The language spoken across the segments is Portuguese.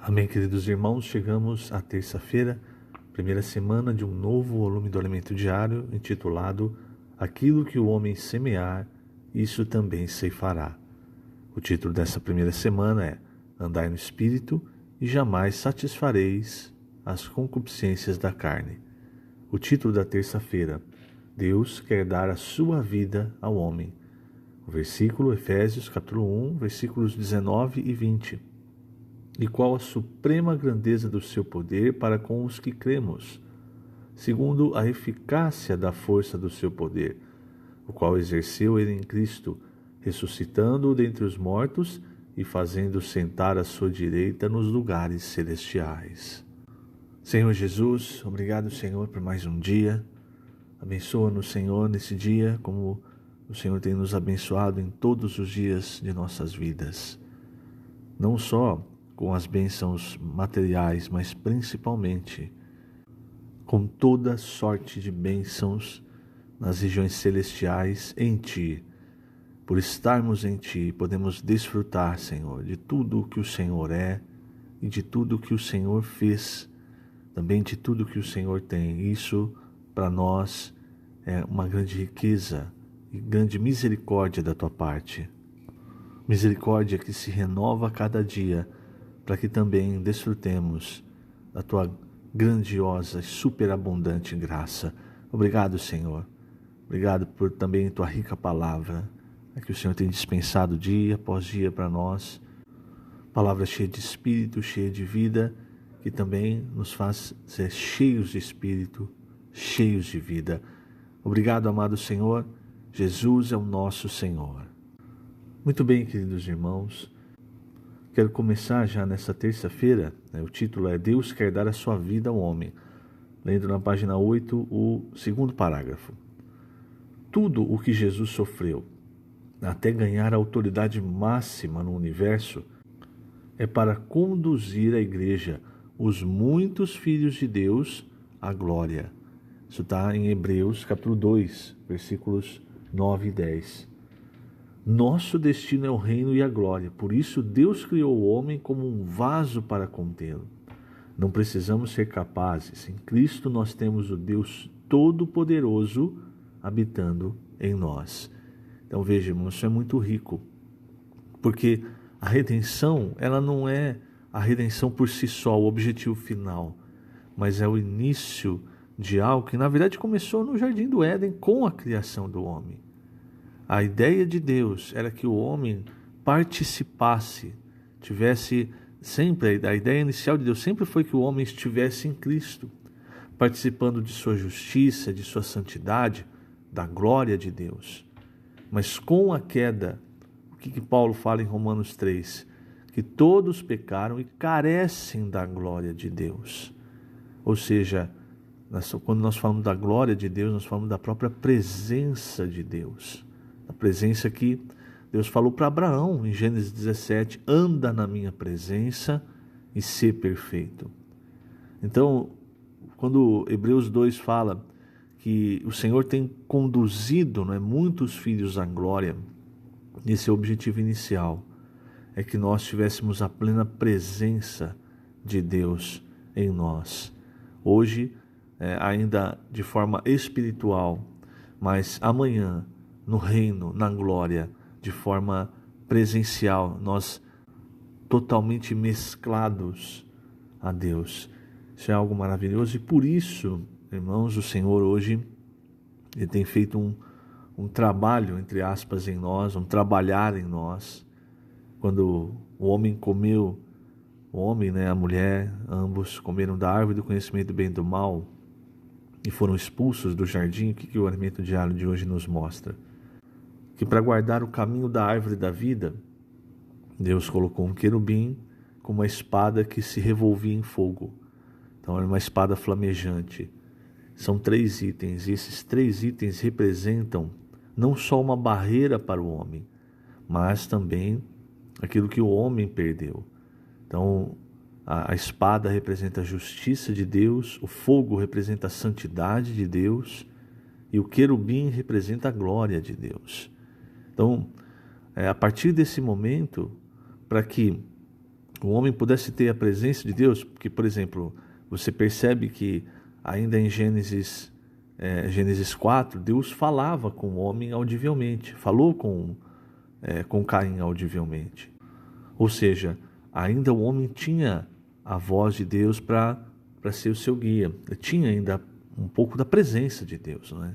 Amém, queridos irmãos, chegamos à terça-feira, primeira semana de um novo volume do Alimento Diário, intitulado Aquilo que o homem semear, isso também ceifará. O título dessa primeira semana é Andai no Espírito e jamais satisfareis as concupiscências da carne. O título da terça-feira, Deus quer dar a sua vida ao homem. O versículo, Efésios capítulo 1, versículos 19 e 20. E qual a suprema grandeza do seu poder para com os que cremos, segundo a eficácia da força do seu poder, o qual exerceu ele em Cristo, ressuscitando-o dentre os mortos e fazendo sentar à sua direita nos lugares celestiais. Senhor Jesus, obrigado, Senhor, por mais um dia. Abençoa-nos, Senhor, nesse dia, como o Senhor tem nos abençoado em todos os dias de nossas vidas. Não só com as bênçãos materiais, mas principalmente com toda sorte de bênçãos nas regiões celestiais em Ti. Por estarmos em Ti, podemos desfrutar, Senhor, de tudo o que o Senhor é e de tudo o que o Senhor fez, também de tudo o que o Senhor tem. Isso, para nós, é uma grande riqueza e grande misericórdia da Tua parte. Misericórdia que se renova a cada dia, para que também desfrutemos da Tua grandiosa e superabundante graça. Obrigado, Senhor. Obrigado por também Tua rica palavra, que o Senhor tem dispensado dia após dia para nós. Palavra cheia de espírito, cheia de vida, que também nos faz ser cheios de espírito, cheios de vida. Obrigado, amado Senhor. Jesus é o nosso Senhor. Muito bem, queridos irmãos. Quero começar já nessa terça-feira, o título é Deus quer dar a sua vida ao homem. Lendo na página 8, o segundo parágrafo. Tudo o que Jesus sofreu, até ganhar a autoridade máxima no universo, é para conduzir a igreja, os muitos filhos de Deus, à glória. Isso está em Hebreus capítulo 2, versículos 9 e 10. Nosso destino é o reino e a glória, por isso Deus criou o homem como um vaso para contê-lo. Não precisamos ser capazes, em Cristo nós temos o Deus Todo-Poderoso habitando em nós. Então veja, irmãos, isso é muito rico, porque a redenção, ela não é a redenção por si só, o objetivo final, mas é o início de algo que na verdade começou no Jardim do Éden com a criação do homem. A ideia de Deus era que o homem participasse, tivesse sempre, a ideia inicial de Deus sempre foi que o homem estivesse em Cristo, participando de sua justiça, de sua santidade, da glória de Deus. Mas com a queda, o que Paulo fala em Romanos 3? Que todos pecaram e carecem da glória de Deus. Ou seja, quando nós falamos da glória de Deus, nós falamos da própria presença de Deus. A presença que Deus falou para Abraão em Gênesis 17, anda na minha presença e ser perfeito. Então, quando Hebreus 2 fala que o Senhor tem conduzido, muitos filhos à glória, esse é o objetivo inicial, é que nós tivéssemos a plena presença de Deus em nós. Hoje, ainda de forma espiritual, mas amanhã, no reino, na glória, de forma presencial, nós totalmente mesclados a Deus. Isso é algo maravilhoso e por isso, irmãos, o Senhor hoje ele tem feito um trabalho, entre aspas, em nós, um trabalhar em nós. Quando o homem comeu, a mulher, ambos comeram da árvore do conhecimento do bem e do mal e foram expulsos do jardim, o que o Alimento Diário de hoje nos mostra? Que para guardar o caminho da árvore da vida, Deus colocou um querubim com uma espada que se revolvia em fogo. Então era uma espada flamejante. São 3 itens, e esses 3 itens representam não só uma barreira para o homem, mas também aquilo que o homem perdeu. Então a espada representa a justiça de Deus, o fogo representa a santidade de Deus, e o querubim representa a glória de Deus. Então, a partir desse momento, para que o homem pudesse ter a presença de Deus, porque, por exemplo, você percebe que ainda em Gênesis 4, Deus falava com o homem audivelmente, falou com Caim audivelmente. Ou seja, ainda o homem tinha a voz de Deus para ser o seu guia. Ele tinha ainda um pouco da presença de Deus, não é?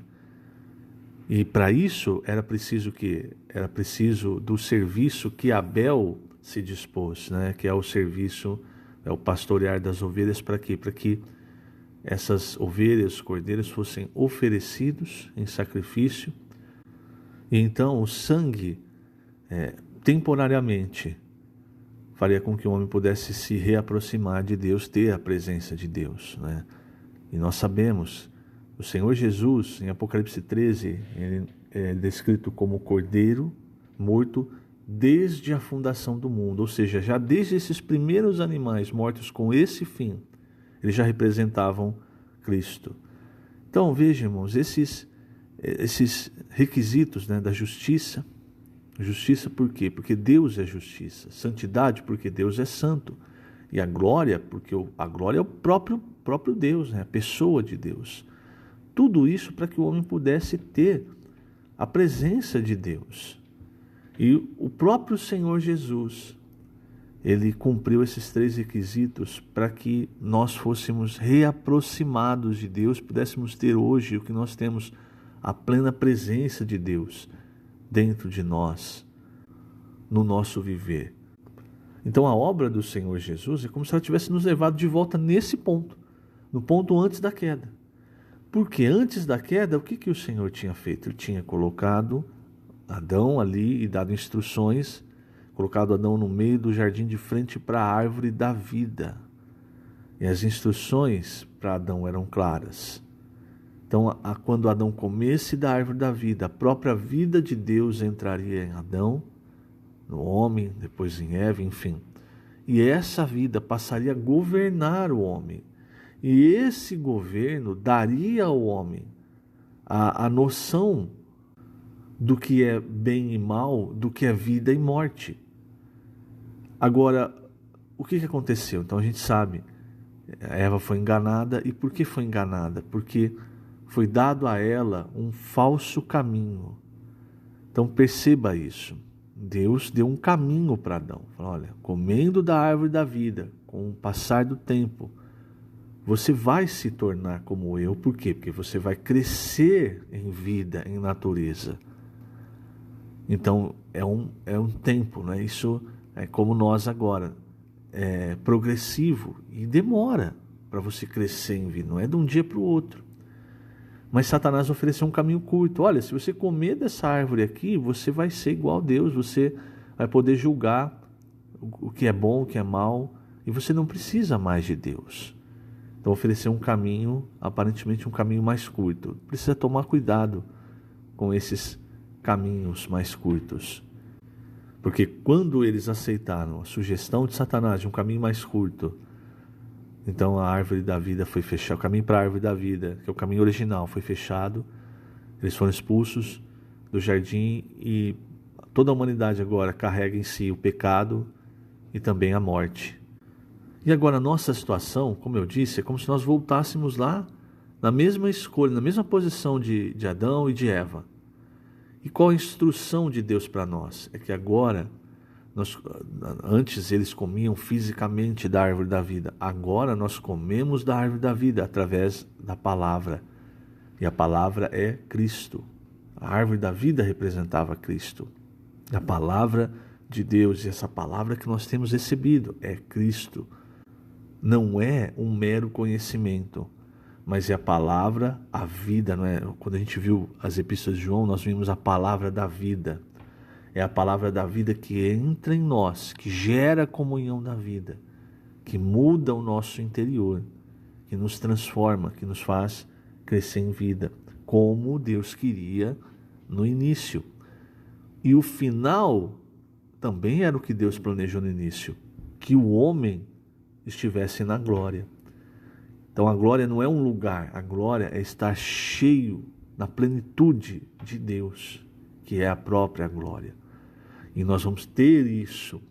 E para isso era preciso o quê? Era preciso do serviço que Abel se dispôs, né? Que é o serviço, é o pastorear das ovelhas, para quê? Para que essas ovelhas, cordeiros fossem oferecidos em sacrifício. E então o sangue, temporariamente, faria com que o homem pudesse se reaproximar de Deus, ter a presença de Deus, né? E nós sabemos, o Senhor Jesus, em Apocalipse 13, ele é descrito como cordeiro morto desde a fundação do mundo, ou seja, já desde esses primeiros animais mortos com esse fim, eles já representavam Cristo. Então, veja, irmãos, esses requisitos, né, da justiça. Justiça por quê? Porque Deus é justiça. Santidade, porque Deus é santo. E a glória, porque a glória é o próprio Deus, né? A pessoa de Deus. Tudo isso para que o homem pudesse ter a presença de Deus. E o próprio Senhor Jesus, ele cumpriu esses 3 requisitos para que nós fôssemos reaproximados de Deus, pudéssemos ter hoje o que nós temos, a plena presença de Deus dentro de nós, no nosso viver. Então a obra do Senhor Jesus é como se ela tivesse nos levado de volta nesse ponto, no ponto antes da queda. Porque antes da queda, o que o Senhor tinha feito? Ele tinha colocado Adão ali e dado instruções, colocado Adão no meio do jardim de frente para a árvore da vida. E as instruções para Adão eram claras. Então, quando Adão comesse da árvore da vida, a própria vida de Deus entraria em Adão, no homem, depois em Eva, enfim. E essa vida passaria a governar o homem. E esse governo daria ao homem a noção do que é bem e mal, do que é vida e morte. Agora, o que aconteceu? Então a gente sabe, a Eva foi enganada. E por que foi enganada? Porque foi dado a ela um falso caminho. Então perceba isso. Deus deu um caminho para Adão. Falou, olha, comendo da árvore da vida, com o passar do tempo, você vai se tornar como eu. Por quê? Porque você vai crescer em vida, em natureza. Então é um tempo, né? Isso é como nós agora. É progressivo e demora para você crescer em vida. Não é de um dia para o outro. Mas Satanás ofereceu um caminho curto. Olha, se você comer dessa árvore aqui, você vai ser igual a Deus. Você vai poder julgar o que é bom, o que é mal. E você não precisa mais de Deus. Então ofereceu um caminho, aparentemente um caminho mais curto. Precisa tomar cuidado com esses caminhos mais curtos. Porque quando eles aceitaram a sugestão de Satanás de um caminho mais curto, então a árvore da vida foi fechada, o caminho para a árvore da vida, que é o caminho original, foi fechado. Eles foram expulsos do jardim e toda a humanidade agora carrega em si o pecado e também a morte. E agora a nossa situação, como eu disse, é como se nós voltássemos lá na mesma escolha, na mesma posição de Adão e de Eva. E qual a instrução de Deus para nós? É que agora, antes eles comiam fisicamente da árvore da vida. Agora nós comemos da árvore da vida através da palavra. E a palavra é Cristo. A árvore da vida representava Cristo. A palavra de Deus, e essa palavra que nós temos recebido é Cristo. Não é um mero conhecimento, mas é a palavra, a vida, não é? Quando a gente viu as epístolas de João, nós vimos a palavra da vida. É a palavra da vida que entra em nós, que gera a comunhão da vida, que muda o nosso interior, que nos transforma, que nos faz crescer em vida, como Deus queria no início. E o final também era o que Deus planejou no início, que o homem estivesse na glória. Então a glória não é um lugar, a glória é estar cheio na plenitude de Deus, que é a própria glória. E nós vamos ter isso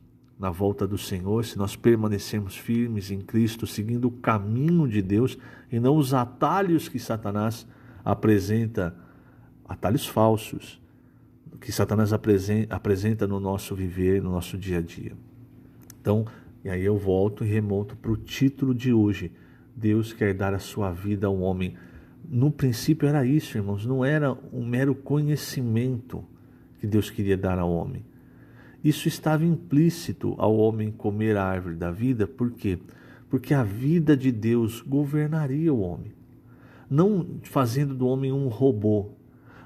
na volta do Senhor, se nós permanecermos firmes em Cristo, seguindo o caminho de Deus e não os atalhos que Satanás apresenta, atalhos falsos, que Satanás apresenta no nosso viver, no nosso dia a dia. Então, e aí eu volto e remonto para o título de hoje. Deus quer dar a sua vida ao homem. No princípio era isso, irmãos, não era um mero conhecimento que Deus queria dar ao homem. Isso estava implícito ao homem comer a árvore da vida, por quê? Porque a vida de Deus governaria o homem. Não fazendo do homem um robô,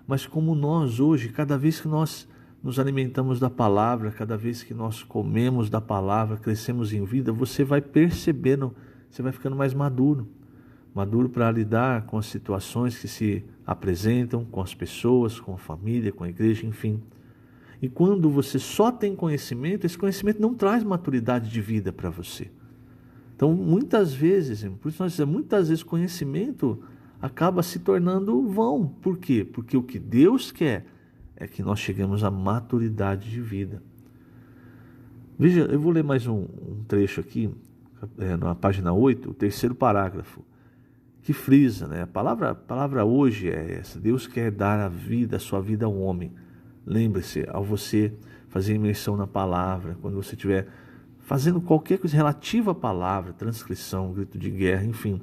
mas como nós hoje, cada vez que nós nos alimentamos da palavra, cada vez que nós comemos da palavra, crescemos em vida, você vai percebendo, você vai ficando mais maduro para lidar com as situações que se apresentam, com as pessoas, com a família, com a igreja, enfim. E quando você só tem conhecimento, esse conhecimento não traz maturidade de vida para você. Então, muitas vezes, por isso nós dizemos, muitas vezes conhecimento acaba se tornando vão. Por quê? Porque o que Deus quer é que nós cheguemos à maturidade de vida. Veja, eu vou ler mais um trecho aqui, na página 8, o terceiro parágrafo, que frisa, né? A palavra hoje é essa: Deus quer dar a vida, a sua vida ao homem. Lembre-se, ao você fazer imersão na palavra, quando você estiver fazendo qualquer coisa relativa à palavra, transcrição, grito de guerra, enfim,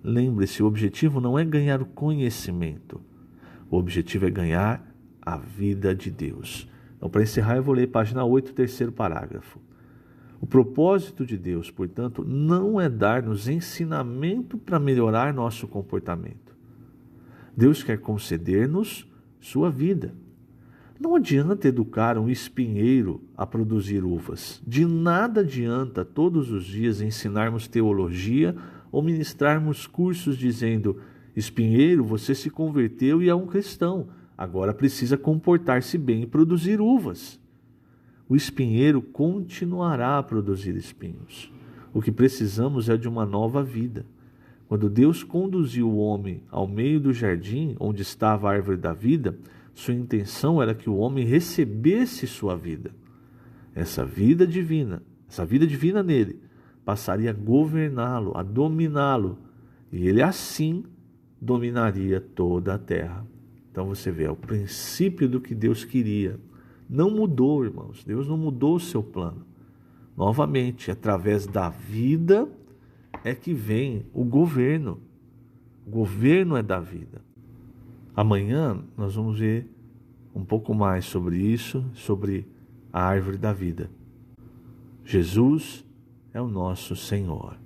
lembre-se, o objetivo não é ganhar o conhecimento, o objetivo é ganhar a vida de Deus. Então, para encerrar, eu vou ler página 8, terceiro parágrafo. O propósito de Deus, portanto, não é dar-nos ensinamento para melhorar nosso comportamento. Deus quer conceder-nos sua vida. Não adianta educar um espinheiro a produzir uvas. De nada adianta todos os dias ensinarmos teologia ou ministrarmos cursos dizendo: espinheiro, você se converteu e é um cristão, agora precisa comportar-se bem e produzir uvas. O espinheiro continuará a produzir espinhos. O que precisamos é de uma nova vida. Quando Deus conduziu o homem ao meio do jardim onde estava a árvore da vida, sua intenção era que o homem recebesse sua vida. Essa vida divina nele, passaria a governá-lo, a dominá-lo, e ele assim dominaria toda a terra. Então você vê, é o princípio do que Deus queria. Não mudou, irmãos, Deus não mudou o seu plano. Novamente, através da vida é que vem o governo. O governo é da vida. Amanhã nós vamos ver um pouco mais sobre isso, sobre a árvore da vida. Jesus é o nosso Senhor.